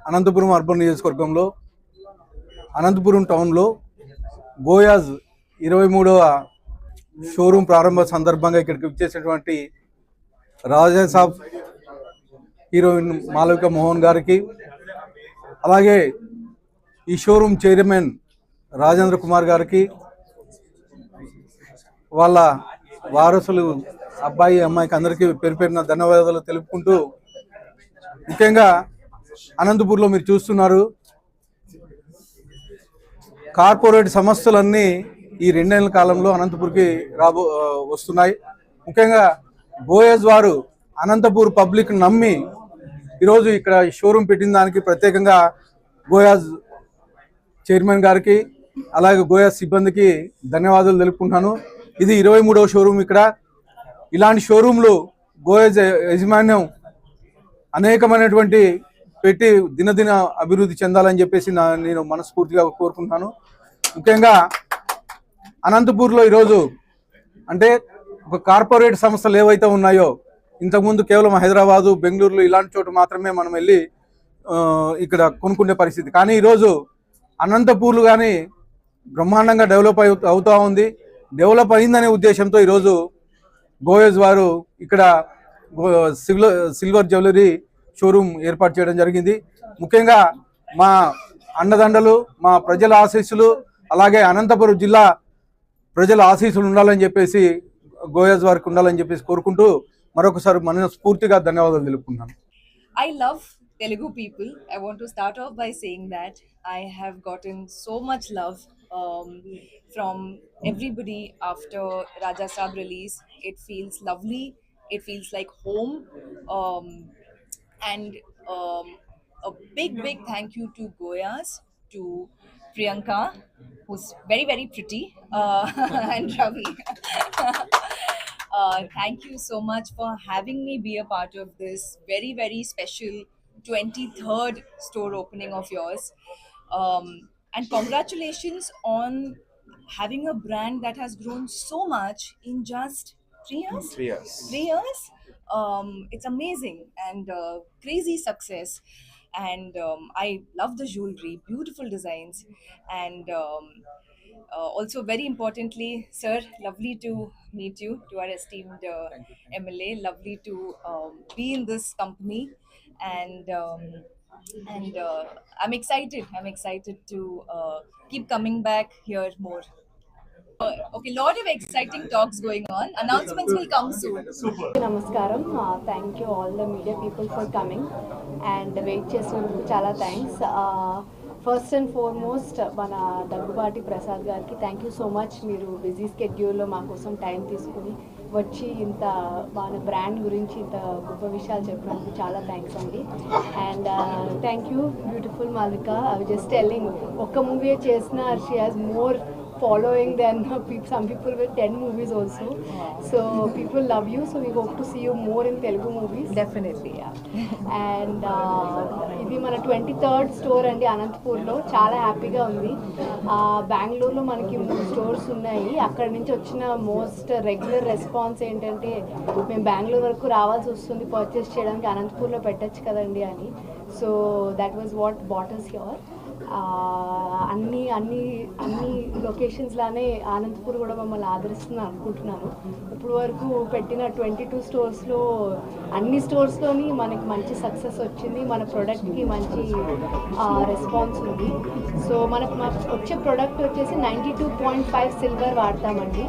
Anantapuram urban నియోజకవర్గంలో అనంతపురం టౌన్లో Goyaz 23వ showroom ప్రారంభ సందర్భంగా ఇక్కడికి వచ్చేసినటువంటి రాజా సాబ్ హీరోయిన్ మాలవిక మోహన్ గారికి, అలాగే ఈ షోరూమ్ చైర్మన్ రాజేంద్ర కుమార్ గారికి, వాళ్ళ వారసులు అబ్బాయి అమ్మాయికి అందరికీ పేరు పేరున ధన్యవాదాలు తెలుపుకుంటూ, ముఖ్యంగా అనంతపూర్లో మీరు చూస్తున్నారు కార్పొరేట్ సంస్థలన్నీ ఈ 2 నెలల కాలంలో అనంతపూర్కి వస్తున్నాయి. ముఖ్యంగా గోయజ్ వారు అనంతపూర్ పబ్లిక్ నమ్మి ఈరోజు ఇక్కడ షోరూమ్ పెట్టిన దానికి ప్రత్యేకంగా గోయాజ్ చైర్మన్ గారికి అలాగే గోయాజ్ సిబ్బందికి ధన్యవాదాలు తెలుపుకుంటున్నాను. ఇది 23వ షోరూమ్. ఇక్కడ ఇలాంటి షోరూమ్లు గోయాజ్ యాజమాన్యం అనేకమైనటువంటి పెట్టి దినదిన అభివృద్ధి చెందాలని చెప్పేసి నేను మనస్ఫూర్తిగా కోరుకుంటున్నాను. ముఖ్యంగా అనంతపూర్లో ఈరోజు అంటే ఒక కార్పొరేట్ సంస్థలు ఏవైతే ఉన్నాయో, ఇంతకుముందు కేవలం హైదరాబాదు, బెంగళూరులో ఇలాంటి చోటు మాత్రమే మనం వెళ్ళి ఇక్కడ కొనుక్కునే పరిస్థితి. కానీ ఈరోజు అనంతపూర్లు కానీ బ్రహ్మాండంగా డెవలప్ అవుతూ ఉంది. డెవలప్ అయిందనే ఉద్దేశంతో ఈరోజు గోయజ్ వారు ఇక్కడ సిల్వర్ జ్యువెలరీ షోరూమ్ ఏర్పాటు చేయడం జరిగింది. ముఖ్యంగా మా అండదండలు, మా ప్రజల ఆశీస్సులు, అలాగే అనంతపురం జిల్లా ప్రజల ఆశీస్సులు ఉండాలని చెప్పేసి గోయజ్ వారికి ఉండాలని చెప్పేసి కోరుకుంటూ మరొకసారి మనస్ఫూర్తిగా ధన్యవాదాలు తెలుపుకుంటున్నాను. I love Telugu people. I want to start off by saying that I have gotten so much love from everybody after Raja Saab release. It feels lovely. It feels like home. And a big thank you to Goyas, to Priyanka, who's very pretty, and Ravi. Thank you so much for having me be a part of this very special 23rd store opening of yours. And congratulations on having a brand that has grown so much in just 3 years? 3 years. 3 years? It's amazing and crazy success. And I love the jewelry, beautiful designs. And also very importantly, sir, lovely to meet you, to our esteemed MLA. Lovely to be in this company. And I'm excited to keep coming back here more. Okay, lot of exciting talks going on. Announcements will come soon. Namaskaram. Thank you all the media people for coming and wait చేసినందుకు చాలా thanks. First and foremost మన దగ్గుబాటి ప్రసాద్ గారికి thank you so much. మీరు busy స్కెడ్యూల్లో మా కోసం time తీసుకుని వచ్చి ఇంత మన బ్రాండ్ గురించి ఇంత గొప్ప విషయాలు చెప్పినందుకు చాలా థ్యాంక్స్ అండి. And thank you beautiful Malika. I just telling, ఒక్క మూవీ చేసిన she has more following than some people with 10 movies also. So people love you, so we hope to see you more in Telugu movies. Definitely, yeah. And ఇది మన 23rd store అండి అనంతపూర్లో. చాలా హ్యాపీగా ఉంది. బెంగళూరులో మనకి 3 స్టోర్స్ ఉన్నాయి. అక్కడి నుంచి వచ్చిన మోస్ట్ రెగ్యులర్ రెస్పాన్స్ ఏంటంటే, మేము బెంగళూరు వరకు రావాల్సి వస్తుంది పర్చేస్ చేయడానికి, అనంతపూర్లో పెట్టచ్చు కదండి అని. So that was what brought us here. అన్ని లొకేషన్స్ లానే అనంతపూర్ కూడా మమ్మల్ని ఆదరిస్తుంది అనుకుంటున్నాను. ఇప్పుడు వరకు పెట్టిన 22 స్టోర్స్లో అన్ని స్టోర్స్లోని మనకి మంచి సక్సెస్ వచ్చింది. మన ప్రోడక్ట్కి మంచి రెస్పాన్స్ ఉంది. సో మనకు వచ్చే ప్రోడక్ట్ వచ్చేసి 92.5 సిల్వర్ వాడతామండి.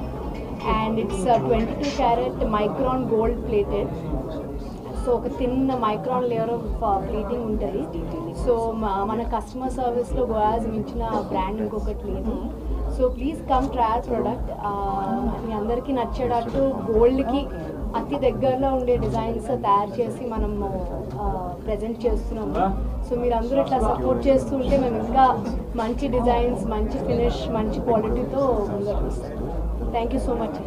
And it's 22 carat micron gold plated. So ఒక తిన్న మైక్రాన్ లేయర్ ఆఫ్ ప్లేటింగ్ ఉంటుంది. సో మన కస్టమర్ సర్వీస్లో గోయాజ్ మించిన బ్రాండ్ ఇంకొకటి లేదు. So please come try our product. మీ అందరికీ నచ్చేటట్టు గోల్డ్కి అతి దగ్గరలో ఉండే డిజైన్స్ తయారు చేసి మనము ప్రజెంట్ చేస్తున్నాము. సో మీరు అందరూ ఇట్లా సపోర్ట్ చేస్తుంటే మేము ఇంకా మంచి డిజైన్స్, మంచి ఫినిష్, మంచి క్వాలిటీతో ముందుకు వస్తాం. Thank you so much.